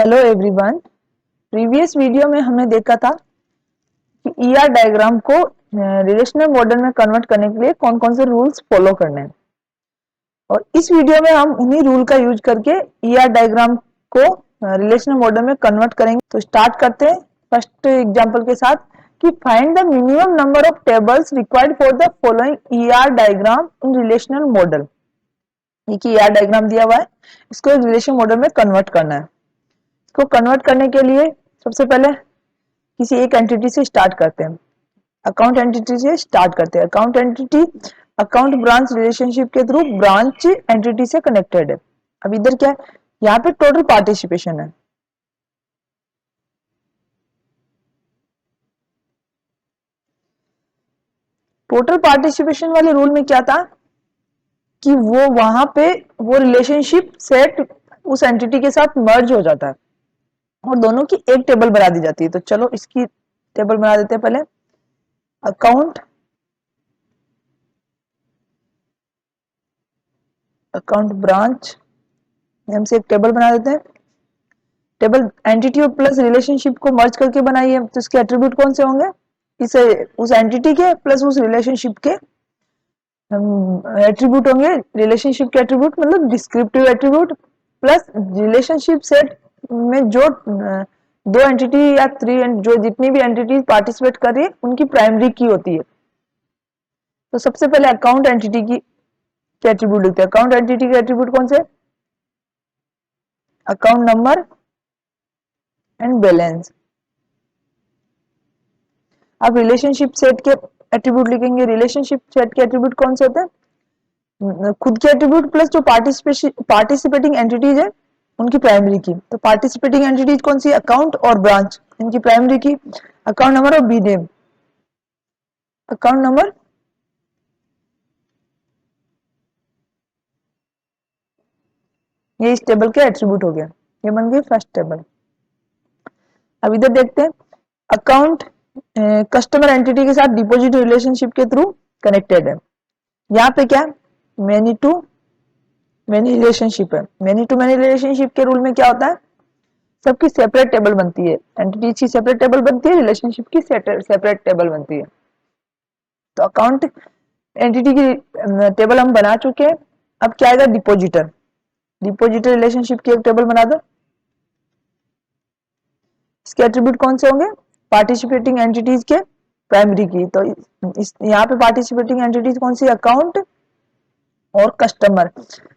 Hello everyone. Previous video में हमने देखा था कि ईआर डायग्राम को रिलेशनल मॉडल में कन्वर्ट करने के लिए कौन कौन से रूल्स फॉलो करने हैं, और इस वीडियो में हम उन्हीं रूल का यूज करके ईआर डायग्राम को रिलेशनल मॉडल में कन्वर्ट करेंगे। तो स्टार्ट करते हैं फर्स्ट एग्जांपल के साथ कि find the minimum number of tables required for the following ER diagram in relational model. ये ईआर डायग्राम दिया हुआ है, इसको रिलेशनल मॉडल में कन्वर्ट करना है। इसको कन्वर्ट करने के लिए सबसे पहले किसी एक एंटिटी से स्टार्ट करते हैं। अकाउंट एंटिटी से स्टार्ट करते हैं। Account entity account branch relationship के थ्रू ब्रांच एंटिटी से कनेक्टेड है। अब इधर क्या है, यहाँ पे टोटल पार्टिसिपेशन है। टोटल पार्टिसिपेशन वाले रूल में क्या था कि वो वहां पे वो रिलेशनशिप सेट उस एंटिटी के साथ मर्ज हो जाता है और दोनों की एक टेबल बना दी जाती है। तो चलो इसकी टेबल बना देते हैं। पहले अकाउंट अकाउंट ब्रांच हम से एक टेबल बना देते हैं। टेबल एंटिटी और प्लस रिलेशनशिप को मर्ज करके बनाई है, तो इसके एट्रीब्यूट कौन से होंगे? इसे उस एंटिटी के प्लस उस रिलेशनशिप के एट्रीब्यूट होंगे। रिलेशनशिप के एट्रीब्यूट मतलब descriptive attribute plus relationship set में जो दो एंटिटी या थ्री जो जितनी भी एंटिटी पार्टिसिपेट कर रही है उनकी प्राइमरी की होती है। तो सबसे पहले अकाउंट एंटिटी की एट्रीब्यूट लिखते हैं। अकाउंट एंटिटी के एट्रीब्यूट कौन से? Account number and balance. अब रिलेशनशिप सेट के एट्रीब्यूट लिखेंगे। रिलेशनशिप सेट के एट्रीब्यूट कौन से होते हैं? खुद के एट्रीब्यूट प्लस जो पार्टिसिपेटिंग एंटिटीज है उनकी प्राइमरी की। तो पार्टिसिपेटिंग एंटिटीज कौन सी? अकाउंट और ब्रांच, इनकी प्राइमरी की अकाउंट नंबर और बी नेम। अकाउंट नंबर ये इस टेबल के एट्रीब्यूट हो गया। ये बन गई फर्स्ट टेबल। अब इधर देखते हैं अकाउंट कस्टमर एंटिटी के साथ डिपॉजिट रिलेशनशिप के थ्रू कनेक्टेड है। यहाँ पे क्या मैनी टू मैनी रिलेशनशिप है। मैनी टू मैनी रिलेशनशिप के रूल में क्या होता है, सबकी सेपरेट टेबल बनती है। एंटिटीज की सेपरेट टेबल बनती है, रिलेशनशिप की सेपरेट टेबल बनती है। तो अकाउंट एंटिटी की टेबल हम बना चुके हैं। अब क्या आएगा? डिपॉजिटर। डिपॉजिटर रिलेशनशिप की एक टेबल बना दो। इसके एट्रीब्यूट कौन से होंगे? पार्टिसिपेटिंग एंटिटीज के प्राइमरी की। तो यहाँ पे पार्टिसिपेटिंग एंटिटीज कौन सी? अकाउंट और कस्टमर।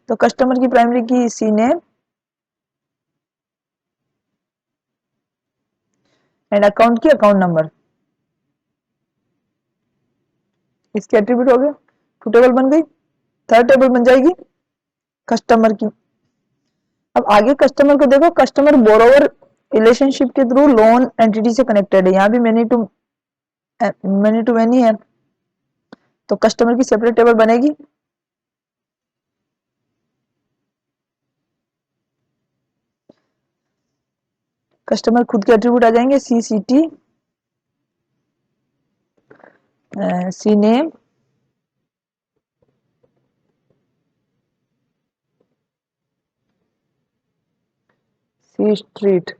तो कस्टमर की प्राइमरी की सी नेम एंड अकाउंट की अकाउंट नंबर। इसके एट्रीब्यूट हो गए। टू टेबल बन गई। थर्ड टेबल बन जाएगी कस्टमर की। अब आगे कस्टमर को देखो, कस्टमर बोरोवर रिलेशनशिप के थ्रू लोन एंटिटी से कनेक्टेड है। यहाँ भी मैनी टू मैनी है, तो कस्टमर की सेपरेट टेबल बनेगी। कस्टमर खुद के एट्रीब्यूट आ जाएंगे। सी सी टी सी नेम सी स्ट्रीट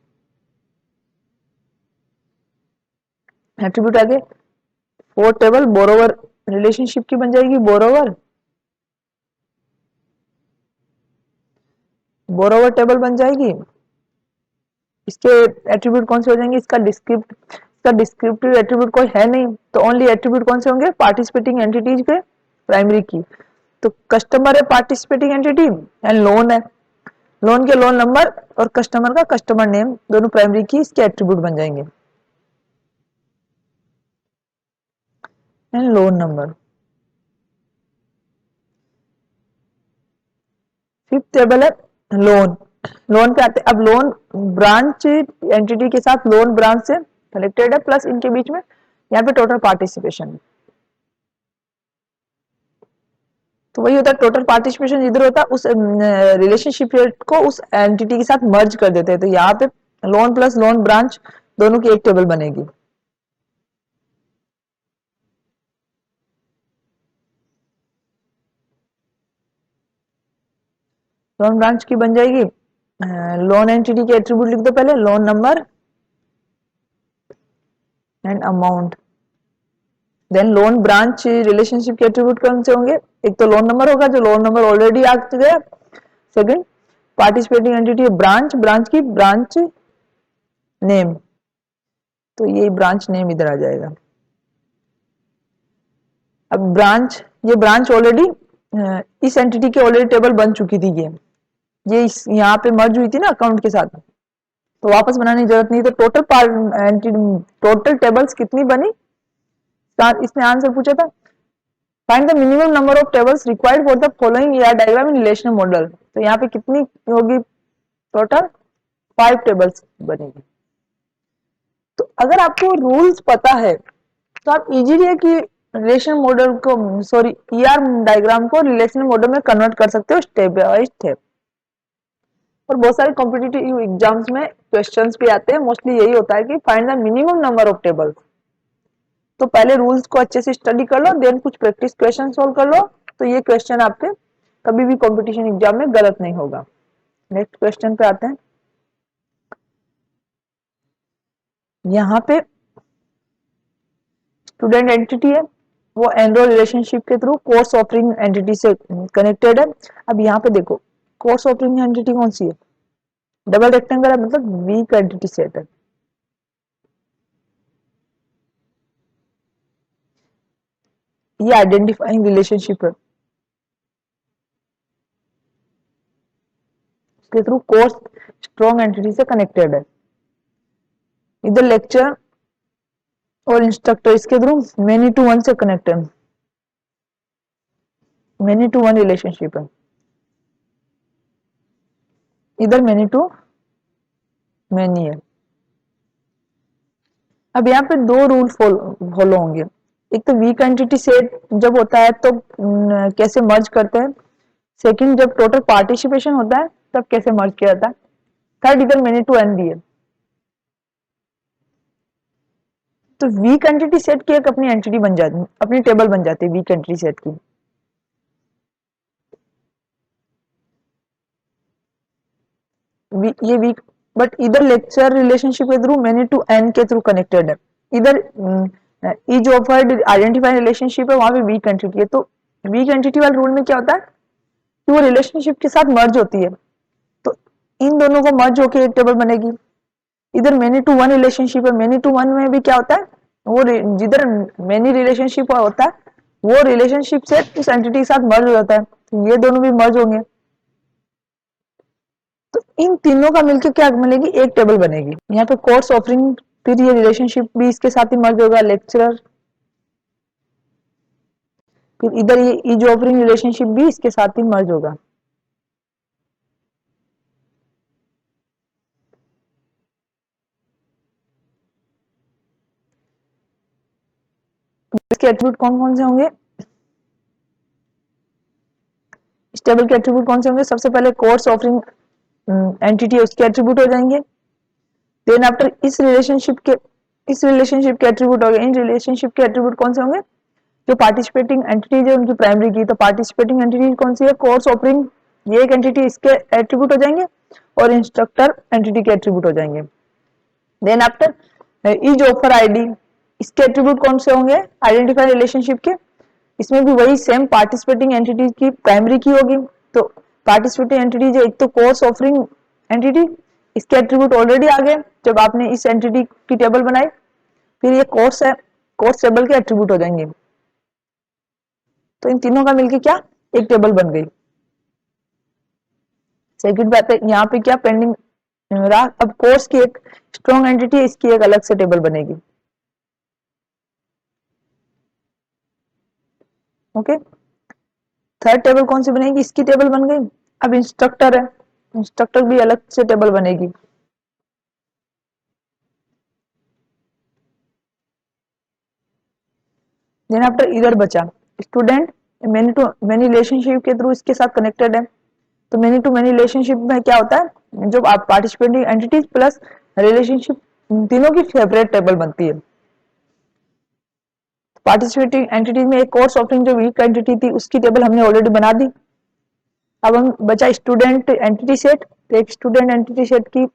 एट्रीब्यूट आगे। फोर्थ टेबल बोरोवर रिलेशनशिप की बन जाएगी। बोरोवर टेबल बन जाएगी। इसके एट्रीब्यूट कौन से हो जाएंगे? इसका डिस्क्रिप्टिव एट्रीब्यूट कोई है नहीं, तो ओनली एट्रीब्यूट कौन से होंगे? पार्टिसिपेटिंग एंटिटीज के प्राइमरी की। तो कस्टमर है पार्टिसिपेटिंग एंटिटी एंड लोन है। लोन के लोन नंबर और कस्टमर का कस्टमर नेम दोनों प्राइमरी की इसके एट्रीब्यूट बन जाएंगे and loan number. Fifth table है लोन। लोन पे आते, अब लोन ब्रांच एंटिटी के साथ लोन ब्रांच से कनेक्टेड है, प्लस इनके बीच में यहाँ पे टोटल पार्टिसिपेशन है। तो वही होता है टोटल पार्टिसिपेशन। इधर होता है उस रिलेशनशिप को उस एंटिटी के साथ मर्ज कर देते हैं। तो यहाँ पे लोन प्लस लोन ब्रांच दोनों की एक टेबल बनेगी। लोन ब्रांच की बन जाएगी लोन एंटिटी के एट्रीब्यूट लिख दो पहले, loan number and amount. Then loan branch relationship के एट्रीब्यूट कौन से होंगे? एक तो लोन नंबर होगा, जो लोन नंबर ऑलरेडी आ गया। Second, participating entity branch, branch की ब्रांच नेम, तो ये ब्रांच नेम इधर आ जाएगा। अब ब्रांच, ये ब्रांच ऑलरेडी इस एंटिटी की ऑलरेडी टेबल बन चुकी थी, ये इस यहाँ पे मर्ज हुई थी ना अकाउंट के साथ, तो वापस बनाने की जरूरत नहीं। तो टोटल टेबल्स कितनी बनी? इसने आंसर पूछा था, find the minimum number of tables required for the following ER diagram in relational model. तो यहाँ पे कितनी होगी? टोटल 5 टेबल्स बनेगी। तो अगर आपको रूल्स पता है तो आप इजीली कि रिलेशनल मॉडल को, सॉरी ईआर डायग्राम को रिलेशनल मॉडल में कन्वर्ट कर सकते हो स्टेप बाय स्टेप। और बहुत सारे कॉम्पिटिटिव एग्जाम्स में क्वेश्चंस भी आते हैं, मोस्टली यही होता है कि find the minimum number of tables. तो पहले रूल्स को अच्छे से स्टडी कर लो, देन कुछ प्रैक्टिस क्वेश्चन सोल्व कर लो, तो ये क्वेश्चन आपके कभी भी कंपटीशन एग्जाम में गलत नहीं होगा। नेक्स्ट क्वेश्चन पे आते हैं। यहाँ पे स्टूडेंट एंटिटी है, वो एनरोल रिलेशनशिप के थ्रू कोर्स ऑफरिंग एंटिटी से कनेक्टेड है। अब यहाँ पे देखो, कोर्स ऑफरिंग एंटिटी कौन सी है? डबल रेक्टेंगल है, मतलब वीक एंटिटी सेट है। ये आइडेंटिफाइंग रिलेशनशिप है, इसके थ्रू कोर्स स्ट्रॉन्ग एंटिटी से कनेक्टेड है। इधर लेक्चर और इंस्ट्रक्टर, इसके थ्रू मेनी टू वन से connected, many to one relationship है। इधर मेनी टू मैनी है। अब यहाँ पे दो रूल फॉलो होंगे। एक तो वीक एंटिटी सेट जब होता है तो कैसे मर्ज करते हैं। सेकंड, जब टोटल पार्टिसिपेशन होता है तब कैसे मर्ज किया जाता है। थर्ड, इधर मेनी टू एन भी है। तो वीक एंटिटी सेट की एक अपनी एंटिटी बन जाती है, अपनी टेबल बन जाती है वीक एंटिटी सेट की। ये वीक, बट इधर लेक्चर रिलेशनशिप के थ्रू मेनी टू एन के थ्रू कनेक्टेड है। इधर ईज ऑफर्ड आइडेंटिफाई रिलेशनशिप है, वहां पे वीक एंटिटी है। तो वीक एंटिटी वाले रूल में क्या होता है कि वो रिलेशनशिप के साथ मर्ज होती है, तो इन दोनों को मर्ज होकर एक टेबल बनेगी। इधर मेनी टू वन रिलेशनशिप है, मेनी टू वन में भी क्या होता है, वो जिधर मेनी रिलेशनशिप होता है वो रिलेशनशिप से उस एंटिटी के साथ मर्ज हो जाता है, तो ये दोनों भी मर्ज होंगे। तो इन तीनों का मिलकर क्या मिलेगी? एक टेबल बनेगी। यहाँ पे कोर्स ऑफरिंग, फिर ये रिलेशनशिप भी इसके साथ ही मर्ज होगा, लेक्चरर, फिर इधर ये ईज ऑफरिंग रिलेशनशिप भी इसके साथ ही मर्ज होगा। इसके एट्रीब्यूट कौन कौन से होंगे? इस टेबल के एट्रीब्यूट कौन से होंगे? सबसे पहले कोर्स ऑफरिंग एंटिटी, उसके एट्रीब्यूट हो जाएंगे। देन आफ्टर इस रिलेशनशिप के एट्रीब्यूट हो गए। इन रिलेशनशिप के एट्रीब्यूट कौन से होंगे? जो पार्टिसिपेटिंग एंटिटीज है उनकी प्राइमरी की, तो पार्टिसिपेटिंग एंटिटी कौन सी है? कोर्स ऑफरिंग, ये एक एंटिटी, इसके एट्रीब्यूट हो जाएंगे। और इंस्ट्रक्टर एंटिटी के एट्रीब्यूट हो जाएंगे। Then after is offer ID, इसके एट्रीब्यूट कौन से होंगे? आइडेंटिफाई रिलेशनशिप के, इसमें भी वही सेम पार्टिसिपेटिंग एंटिटी की प्राइमरी की होगी। तो पार्टिसिपेटिंग एंटिटी जो, एक तो कोर्स ऑफरिंग एंटिटी, इसके एट्रीब्यूट ऑलरेडी आ गए जब आपने इस एंटिटी की टेबल बनाई। फिर ये कोर्स है, कोर्स टेबल के एट्रीब्यूट हो जाएंगे। तो इन तीनों का मिलके क्या? एक टेबल बन गई। सेकंड बात है, यहाँ पे क्या पेंडिंग रहा? अब कोर्स की एक स्ट्रॉन्ग एंटिटी है, इसकी एक अलग से टेबल बनेगी। ओके, थर्ड टेबल कौन सी बनेगी? इसकी टेबल बन गई। अब इंस्ट्रक्टर है, इंस्ट्रक्टर भी अलग से टेबल बनेगी। देन आफ्टर इधर बचा student, many to many relationship के थ्रू इसके साथ कनेक्टेड है। तो मेनी टू मेनी रिलेशनशिप में क्या होता है, जो आप पार्टिसिपेटिंग एंटिटीज प्लस रिलेशनशिप तीनों की फेवरेट टेबल बनती है। पार्टिसिपेटिंग एंटिटीज में एक कोर्स ऑफरिंग जो वीक एंटिटी थी उसकी टेबल हमने ऑलरेडी बना दी। अब हम बचा स्टूडेंट एंटिटी सेट, तो एक स्टूडेंट एंटिटी सेट की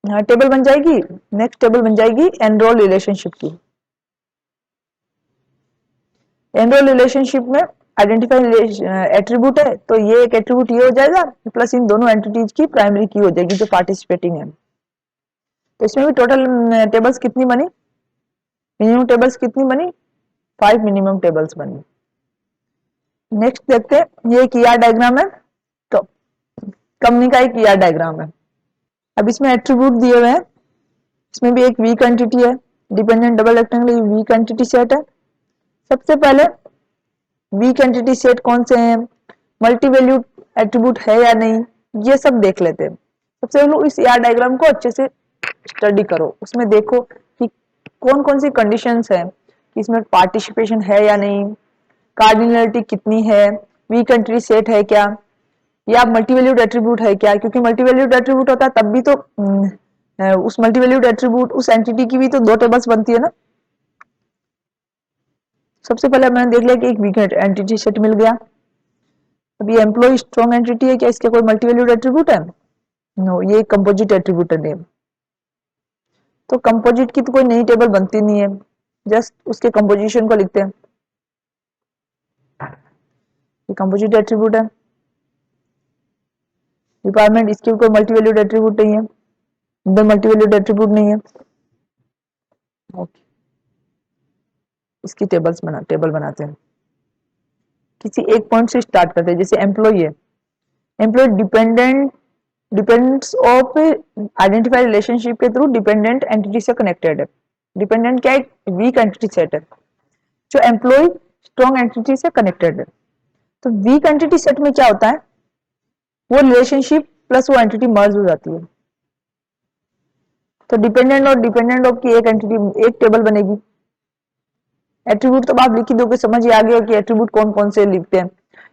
टेबल बन जाएगी। नेक्स्ट टेबल बन जाएगी एनरोल रिलेशनशिप की। एनरोल रिलेशनशिप में आइडेंटिफाई एट्रीब्यूट है, तो ये एक एट्रीब्यूट ये हो जाएगा, प्लस इन दोनों एंटिटीज की प्राइमरी की हो जाएगी जो पार्टिसिपेटिंग है। तो इसमें भी टोटल टेबल्स कितनी बनी, मिनिमम टेबल्स कितनी बनी, 5 मिनिमम टेबल्स बनी। नेक्स्ट देखते हैं, ये एक ईआर डायग्राम है, तो कंपनी का एक ईआर डायग्राम है। अब इसमें एट्रीब्यूट दिए हुए हैं, इसमें भी एक वीक एंटिटी है, dependent double rectangle week entity set है। सबसे पहले वीक एंटिटी सेट कौन से हैं, मल्टी वैल्यूड एट्रीब्यूट है या नहीं, ये सब देख लेते हैं। सबसे पहले इस ईआर डायग्राम को अच्छे से स्टडी करो, उसमें देखो कि कौन कौन सी कंडीशंस है कि इसमें पार्टिसिपेशन है या नहीं, कार्डिनलिटी कितनी है, वीक एंटिटी सेट है क्या, या मल्टी वैल्यूड एट्रीब्यूट है क्या, क्योंकि मल्टी वैल्यूड एट्रीब्यूट होता है तब भी तो उस मल्टी वैल्यूड एट्रीब्यूट उस एंटिटी की भी तो 2 टेबल्स बनती है ना। सबसे पहले मैंने देख लिया कि एक वीक एंटिटी सेट मिल गया। अब ये एम्प्लॉय स्ट्रॉन्ग एंटिटी है, क्या इसके कोई मल्टी वैल्यूड एट्रीब्यूट है, नो, ये कंपोजिट एट्रीब्यूट है नेम। तो कंपोजिट की तो कोई नई टेबल बनती नहीं है, जस्ट उसके कंपोजिशन को लिखते हैं, ये कंपोजिट एट्रीब्यूट है। रिक्वायरमेंट, इसके कोई मल्टी वैल्यूड एट्रीब्यूट नहीं है, इधर मल्टी वैल्यूड एट्रीब्यूट नहीं है। ओके, इसकी टेबल बनाते हैं, किसी एक पॉइंट से स्टार्ट करते हैं। जैसे एम्प्लॉय है, employ depends of identify relationship के थ्रू डिपेंडेंट एंटिटी से कनेक्टेड है। डिपेंडेंट क्या है, वीक एंटिटी सेट है, जो एम्प्लॉय स्ट्रॉन्ग एंटिटी से कनेक्टेड है। तो वीक एंटिटी सेट में क्या होता है, वो रिलेशनशिप प्लस वो एंटिटी मर्ज हो जाती है। तो डिपेंडेंट और डिपेंडेंट ऑफ की एक एंटिटी, एक टेबल बनेगी। एट्रीब्यूट तो आप लिख ही दोगे, समझ ही आ गया कि एट्रीब्यूट कौन कौन से लिखते हैं।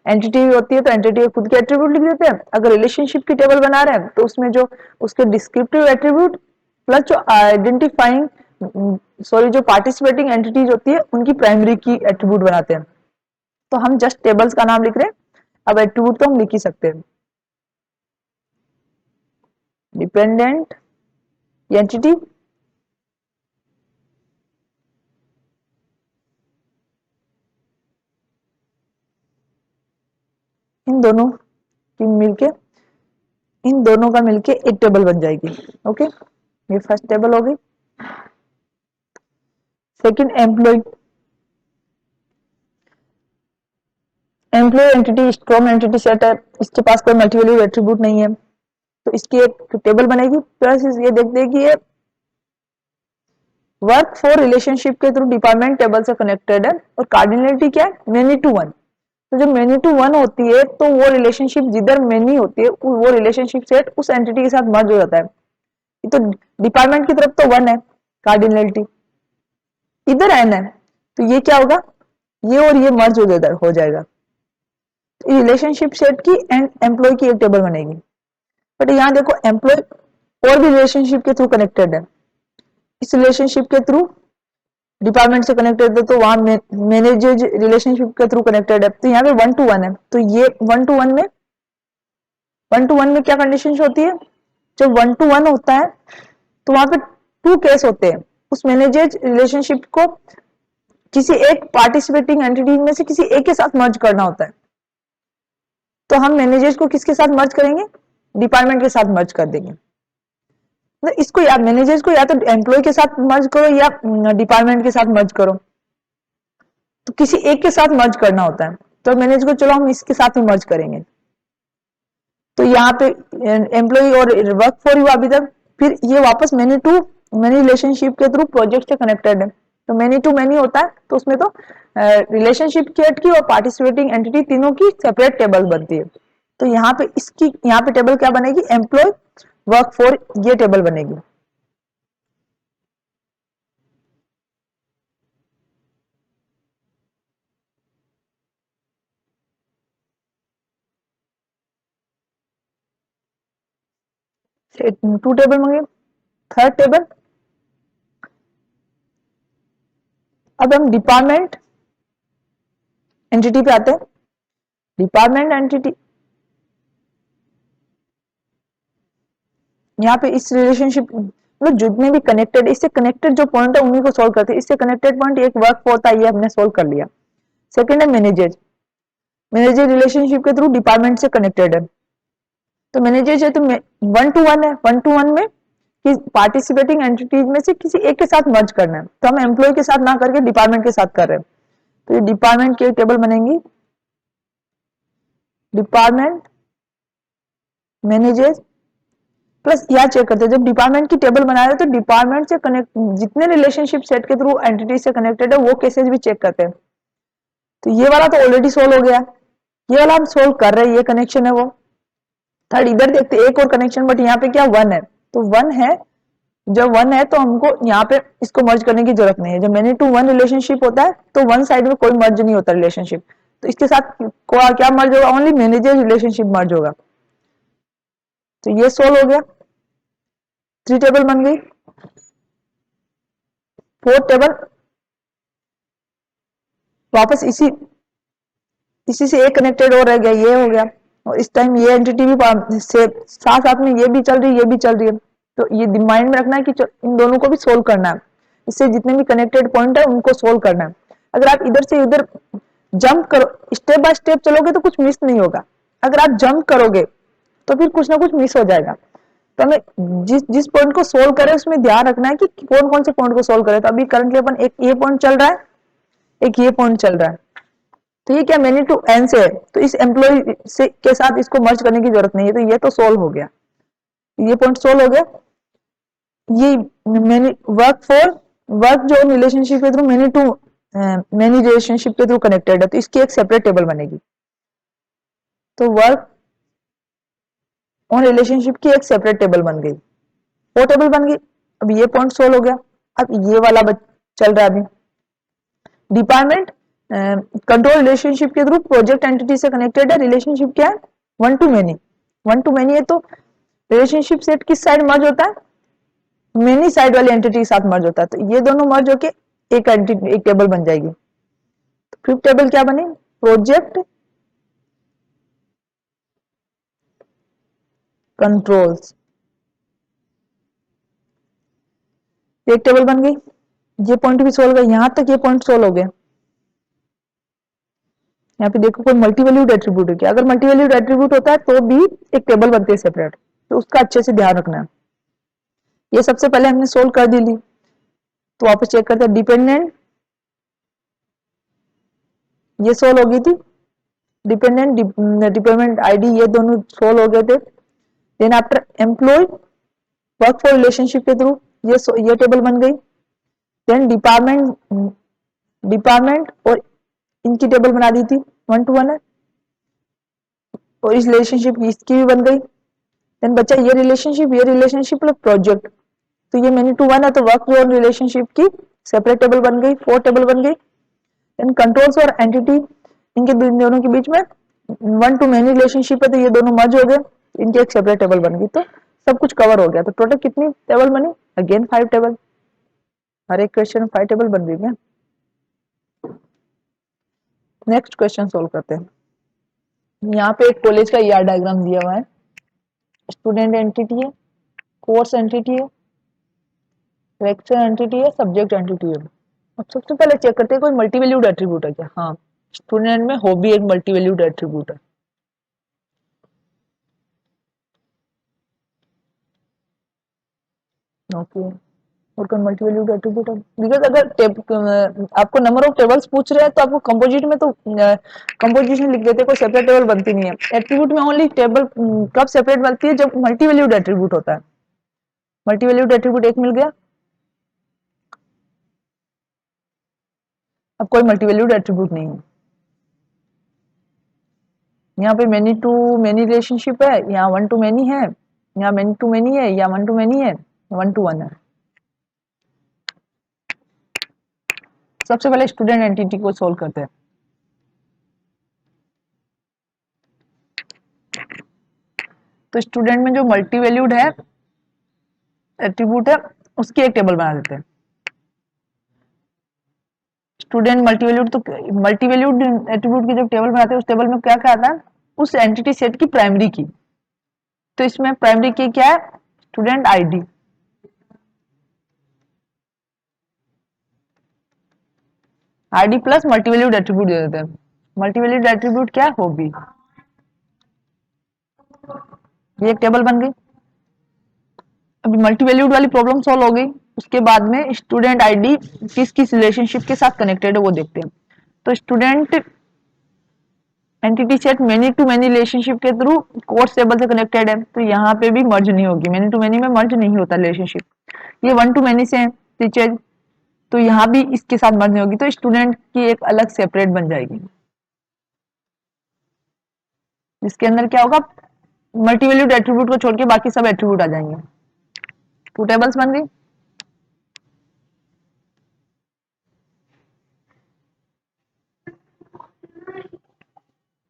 एंटिटी होती है तो एंटिटी के खुद के एट्रीब्यूट लिख देते हैं। अगर रिलेशनशिप की टेबल बना रहे हैं तो उसमें जो उसके डिस्क्रिप्टिव एट्रीब्यूट प्लस जो आइडेंटिफाइंग जो पार्टिसिपेटिंग एंटिटीज होती है उनकी प्राइमरी की एट्रीब्यूट बनाते हैं। तो हम जस्ट टेबल्स का नाम लिख रहे हैं, अब एट्रीब्यूट तो हम लिख ही सकते हैं। डिपेंडेंट एंटिटी, इन दोनों की मिलके, इन दोनों का मिलके एक टेबल बन जाएगी। ओके, ये फर्स्ट टेबल होगी। Second employ, employ entity strong entity set है, इसके पास कोई मल्टीवैल्यूड एट्रीब्यूट नहीं है, तो इसकी एक टेबल बनेगी। प्लस ये देखते हैं कि ये वर्क फॉर रिलेशनशिप के थ्रू डिपार्टमेंट टेबल से कनेक्टेड है, और कार्डिनलिटी क्या है, मेनी टू वन। तो जो मेनी टू वन होती है तो वो रिलेशनशिप जिधर मेनी होती है वो रिलेशनशिप सेट उस एंटिटी के साथ मर्ज हो जाता है। तो डिपार्टमेंट की तरफ तो वन है कार्डिनलिटी, इधर एन है, तो ये क्या होगा, ये और ये मर्ज हो जाएगा। तो रिलेशनशिप सेट की एंड एम्प्लॉय की एक टेबल बनेगी। बट यहाँ देखो एम्प्लॉय और भी रिलेशनशिप के थ्रू कनेक्टेड है, इस रिलेशनशिप के थ्रू डिपार्टमेंट से कनेक्टेड है, तो वहां मैनेजर रिलेशनशिप के थ्रू कनेक्टेड है, तो यहाँ पे 1 to 1 है। तो ये 1 to 1 में क्या कंडीशन होती है, जब 1 to 1 होता है तो वहां पे 2 केस होते हैं। उस मैनेजर रिलेशनशिप को किसी एक पार्टिसिपेटिंग एंटिटी में से किसी एक के साथ मर्ज करना होता है। तो हम मैनेजर्स को किसके साथ मर्ज करेंगे, डिपार्टमेंट के साथ मर्ज कर देंगे। तो इसको या मैनेजर्स को या तो एम्प्लॉय के साथ मर्ज करो या डिपार्टमेंट के साथ मर्ज करो, तो किसी एक के साथ मर्ज करना होता है। तो मैनेजर को चलो हम इसके साथ ही मर्ज करेंगे। तो यहाँ पे एम्प्लॉय और वर्क फॉर यू अभी तक, फिर ये वापस मैनी टू मैनी रिलेशनशिप के थ्रू प्रोजेक्ट से कनेक्टेड है। तो मैनी टू मैनी होता है, तो उसमें तो रिलेशनशिप सेट की और पार्टिसिपेटिंग एंटिटी तीनों की सेपरेट टेबल बनती है। तो यहाँ पे इसकी यहाँ पे टेबल क्या बनेगी, एम्प्लॉय वर्क फॉर, ये टेबल बनेगी। टू टेबल होंगे। थर्ड टेबल, अब हम डिपार्टमेंट एंटिटी पे आते हैं। डिपार्टमेंट एंटिटी, यहाँ पे इस रिलेशनशिप मतलब जितने भी कनेक्टेड, इससे कनेक्टेड जो पॉइंट है उन्हीं को सोल्व करते हैं। इससे कनेक्टेड पॉइंट एक वर्क होता है, ये हमने सोल्व कर लिया। सेकंड है मैनेजर, मैनेजर रिलेशनशिप के थ्रू डिपार्टमेंट से कनेक्टेड है। तो मैनेजर है तो 1 to 1 है, 1 to 1 में कि पार्टिसिपेटिंग एंटिटीज में से किसी एक के साथ मर्ज करना है, तो हम एम्प्लॉय के साथ ना करके डिपार्टमेंट के साथ कर रहे हैं। तो ये डिपार्टमेंट की टेबल बनेगी, डिपार्टमेंट मैनेजर प्लस यहाँ चेक करते हैं, जब डिपार्टमेंट की टेबल बना रहे हैं तो डिपार्टमेंट से कनेक्ट जितने रिलेशनशिप सेट के थ्रू एंटिटी से कनेक्टेड है वो केसेस भी चेक करते हैं। तो ये वाला तो ऑलरेडी सोल्व हो गया, ये वाला हम सोल्व कर रहे हैं, ये कनेक्शन है वो। थर्ड इधर देखते एक और कनेक्शन, बट यहाँ पे क्या 1 है, तो 1 है, जब 1 है तो हमको यहाँ पे इसको मर्ज करने की जरूरत नहीं है। जब मैनी टू वन रिलेशनशिप होता है तो वन साइड में कोई मर्ज नहीं होता रिलेशनशिप, तो इसके साथ क्या मर्ज होगा, ओनली मैनेजर रिलेशनशिप मर्ज होगा। तो ये सोल्व हो गया, 3 टेबल बन गई। 4th टेबल वापस इसी से एक कनेक्टेड और रह गया, ये हो गया, और इस टाइम ये एंटिटी भी साथ साथ में ये भी चल रही है, ये भी चल रही है। तो ये माइंड में रखना है कि इन दोनों को भी सोल्व करना है, इससे जितने भी कनेक्टेड पॉइंट है उनको सोल्व करना है। अगर आप इधर से इधर जंप करो, स्टेप बाय स्टेप चलोगे तो कुछ मिस नहीं होगा। अगर आप जंप करोगे तो फिर कुछ ना कुछ मिस हो जाएगा। तो हमें जिस जिस पॉइंट को सोल्व करें उसमें ध्यान रखना है कि कौन कौन से पॉइंट को सोल्व करें। तो अभी करंटली अपन एक ये पॉइंट चल रहा है, एक ये पॉइंट चल रहा है, तो ये क्या मेनी टू एन से है, तो इस एम्प्लॉय से के साथ इसको मर्ज करने की जरूरत नहीं है, तो ये तो सोल्व हो गया, ये पॉइंट सोल्व हो गया। ये मेनी वर्क फॉर वर्क जो रिलेशनशिप के थ्रू मेनी रिलेशनशिप के थ्रू कनेक्टेड है, तो इसकी एक सेपरेट टेबल बनेगी। तो वर्क ऑन रिलेशनशिप की एक सेपरेट टेबल बन गई, वो टेबल बन गई। अब ये पॉइंट सोल्व हो गया। अब ये वाला चल रहा है अभी, डिपार्टमेंट कंट्रोल रिलेशनशिप के थ्रू प्रोजेक्ट एंटिटी से कनेक्टेड है। रिलेशनशिप क्या है, 1 to many, 1 to many है, तो रिलेशनशिप सेट किस साइड मर्ज होता है, मेनी साइड वाली एंटिटी के साथ मर्ज होता है। तो ये दोनों मर्ज होके एक एंटिटी एक टेबल बन जाएगी। तो 5th टेबल क्या बनी, प्रोजेक्ट कंट्रोल्स, एक टेबल बन गई। ये पॉइंट भी सोल्व गया, यहां तक ये पॉइंट सोल्व हो गया। यहाँ पे देखो कोई मल्टीवैल्यूड एट्रीब्यूट है क्या, अगर मल्टीवैल्यूड एट्रीब्यूट होता है तो भी एक टेबल बनती है सेपरेट, तो उसका अच्छे से ध्यान रखना है। ये सबसे पहले हमने सोल्व कर दी ली, तो वापस चेक करते हैं। डिपेंडेंट ये सोल्व हो गई थी, डिपेंडेंट डिपेंडेंट आईडी ये दोनों सोल्व हो गए थे। Then after employ work for relationship के थ्रू ये टेबल बन गई। देन डिपार्टमेंट और इनकी टेबल बना दी थी, 1 to 1 है, और इस रिलेशनशिप की इसकी भी बन गई। देन बच्चा ये रिलेशनशिप प्लस प्रोजेक्ट, तो ये मेनी टू वन है, तो वर्क जोन रिलेशनशिप की सेपरेट टेबल बन गई, 4 टेबल बन गई। देन कंट्रोल्स और एंटिटी इनके दोनों के बीच में 1 to many रिलेशनशिप है, तो ये दोनों मर्ज हो गए, इनकी एक सेपरेट टेबल बन गई, तो सब कुछ कवर हो गया। तो टोटल कितनी टेबल बनी, अगेन 5 टेबल, हर एक क्वेश्चन 5 टेबल बन रही है। नेक्स्ट क्वेश्चन सोल्व करते हैं। यहाँ पे एक कॉलेज का ईआर डायग्राम दिया हुआ है, स्टूडेंट एंटिटी है, कोर्स एंटिटी है, लेक्चर एंटिटी है, सब्जेक्ट एंटिटी है। अब सबसे पहले चेक करते हैं कोई मल्टीवैल्यूड एट्रीब्यूट है क्या। हाँ, स्टूडेंट में हॉबी एक मल्टीवैल्यूड एट्रीब्यूट है। ओके, और कोई मल्टीवैल्यूड एट्रीब्यूट है, बिकॉज अगर आपको नंबर ऑफ टेबल्स पूछ रहे हैं तो आपको कंपोजिट में तो कंपोजिशन लिख देते, कोई सेपरेट टेबल बनती नहीं है। एट्रीब्यूट में ओनली टेबल कब सेपरेट बनती है, जब मल्टीवैल्यूड एट्रीब्यूट होता है। मल्टीवैल्यूड एट्रीब्यूट एक मिल गया, अब कोई मल्टीवैल्यूड एट्रीब्यूट नहीं है। यहाँ पे मेनी टू मेनी रिलेशनशिप है, यहाँ 1 to many है, यहाँ मेनी टू मेनी है, या 1 to many है, 1 to 1 है। सबसे पहले स्टूडेंट एंटिटी को सोल्व करते हैं। तो स्टूडेंट में जो मल्टी वैल्यूड है एट्रीब्यूट है, उसकी एक टेबल बना देते हैं। स्टूडेंट मल्टीवैल्यूड, तो मल्टीवैल्यूड एट्रीब्यूट की जब टेबल बनाते हैं उस टेबल में क्या क्या आता है, उस एंटिटी सेट की प्राइमरी की। तो इसमें प्राइमरी की क्या है, student ID. ID plus multivalued attribute दे देते हैं। मल्टीवैल्यूड एट्रीब्यूट क्या है, हॉबी। ये एक टेबल बन गई। अभी मल्टीवैल्यूड वाली प्रॉब्लम सॉल्व हो गई। उसके बाद में स्टूडेंट आईडी किस किस रिलेशनशिप के साथ कनेक्टेड है वो देखते हैं। तो student entity set many to many relationship के थ्रू कोर्स टेबल से कनेक्टेड है, तो यहाँ पे भी मर्ज नहीं होगी, मेनी टू मेनी में मर्ज नहीं होता रिलेशनशिप। ये वन टू मेनी से टीचर, तो यहाँ भी इसके साथ मर्ज नहीं होगी, तो स्टूडेंट की एक अलग सेपरेट बन जाएगी, जिसके अंदर क्या होगा, मल्टीवैल्यूड एट्रीब्यूट को छोड़ के बाकी सब एट्रीब्यूट आ जाएंगे। टू टेबल्स बन गई।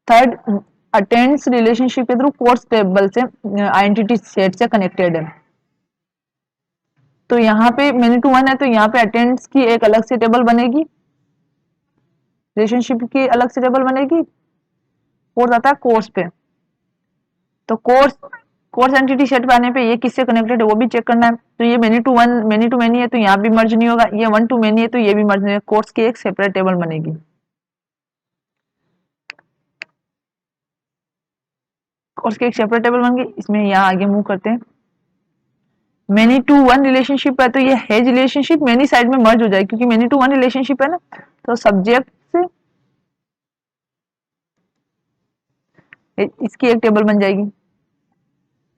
थर्ड, अटेंड्स रिलेशनशिप के थ्रू कोर्स टेबल से आइडेंटिटी सेट से कनेक्टेड है। तो यहाँ पे मेनी टू वन है, तो यहाँ पे अटेंड्स की एक अलग से टेबल बनेगी, रिलेशनशिप की अलग से टेबल बनेगी। कोर्स आता है कोर्स पे, तो कोर्स एंटिटी सेट पे आने पे ये किससे कनेक्टेड है वो भी चेक करना है। तो ये many to one, many to many है, तो यहाँ भी मर्ज नहीं होगा। ये वन टू मेनी है, तो ये भी मर्ज नहीं होगा। कोर्स की एक सेपरेट टेबल बनेगी। कोर्स की एक सेपरेट टेबल बन गई। इसमें यहाँ आगे मूव करते हैं। मेनी टू वन रिलेशनशिप है, तो ये हेज रिलेशनशिप मेनी साइड में मर्ज हो जाएगी, क्योंकि मेनी टू वन रिलेशनशिप है ना। तो सब्जेक्ट से इसकी एक टेबल बन जाएगी।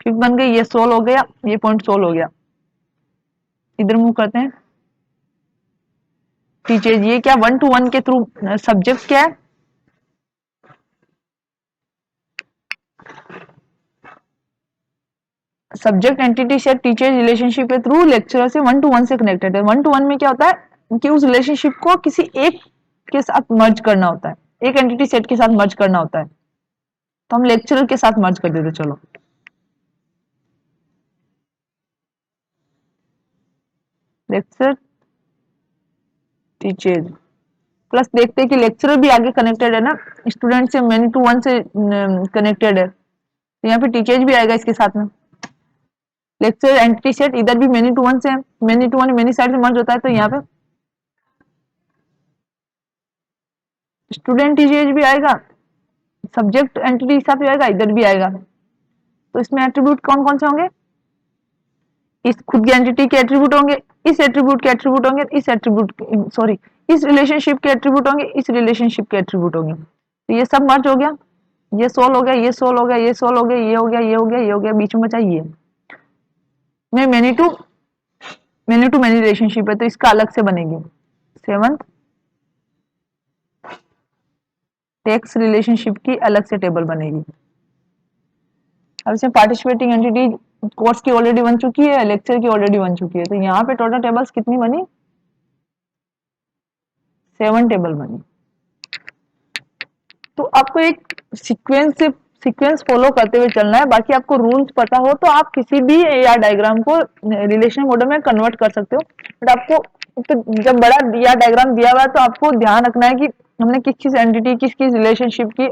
फिफ्थ बन गई, ये सोल्व हो गया, ये पॉइंट सोल्व हो गया। इधर मूव करते हैं। टीचर, ये क्या वन टू वन के थ्रू सब्जेक्ट क्या है, subject entity set teacher relationship के थ्रू लेक्चरर से वन टू वन से कनेक्टेड है। वन टू वन में क्या होता है कि उस रिलेशनशिप को किसी एक के साथ मर्ज करना होता है, एक एंटिटी सेट के साथ मर्ज करना होता है। तो हम लेक्चरर के साथ मर्ज कर देते। चलो, लेक्चर टीचर प्लस देखते हैं कि लेक्चरर भी आगे कनेक्टेड है ना, स्टूडेंट से मेनी टू वन से कनेक्टेड है, तो यहाँ पे टीचर भी आएगा इसके साथ में। लेक्चर एंटिटी सेट इधर भी मेनी टू वन से, many to one many side से मर्ज होता है, तो यहाँ पे स्टूडेंट टीचर भी आएगा, सब्जेक्ट एंटिटी के साथ भी आएगा, इधर भी आएगा। तो इसमें एट्रीब्यूट कौन कौन से होंगे, इस खुद की एंटिटी के एट्रीब्यूट होंगे, इस एट्रीब्यूट के एट्रीब्यूट होंगे, इस एट्रीब्यूट सॉरी इस रिलेशनशिप के एट्रीब्यूट होंगे, इस रिलेशनशिप के एट्रीब्यूट होंगे। तो ये सब मर्ज हो गया, ये सोल्व हो गया, ये सोल्व हो गया, ये सोल्व हो गया, ये हो गया, ये हो गया, ये हो गया, बीच में बचा ये। मैं मेनी टू मेनी रिलेशनशिप है, तो इसका अलग से बनेगी। सेवंथ, टेक्स्ट रिलेशनशिप की अलग से टेबल बनेगी। अब इसमें पार्टिसिपेटिंग एंटिटी कोर्स की ऑलरेडी बन चुकी है, लेक्चर की ऑलरेडी बन चुकी है, तो यहाँ पे टोटल टेबल्स कितनी बनी, 7 टेबल बनी। तो आपको एक सीक्वेंस फॉलो करते हुए चलना है। बाकी आपको रूल्स पता हो तो आप किसी भी AR डायग्राम को रिलेशन मॉडल में कन्वर्ट कर सकते हो। बट आपको तो जब बड़ा AR डायग्राम दिया हुआ है तो आपको ध्यान रखना है कि हमने किस किस एंटिटी किस किस रिलेशनशिप की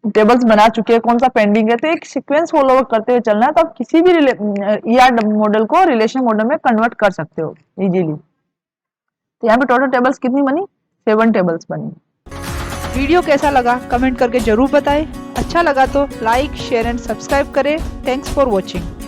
टेबल्स बना चुके हैं, कौन सा पेंडिंग है। तो एक सीक्वेंस फॉलो करते हुए चलना है, तो आप किसी भी ER मॉडल को रिलेशन मॉडल में कन्वर्ट कर सकते हो इजीली। तो यहाँ पे टोटल टेबल्स कितनी बनी, 7 टेबल्स बनी। वीडियो कैसा लगा कमेंट करके जरूर बताएं। अच्छा लगा तो लाइक शेयर एंड सब्सक्राइब करें। Thanks for watching.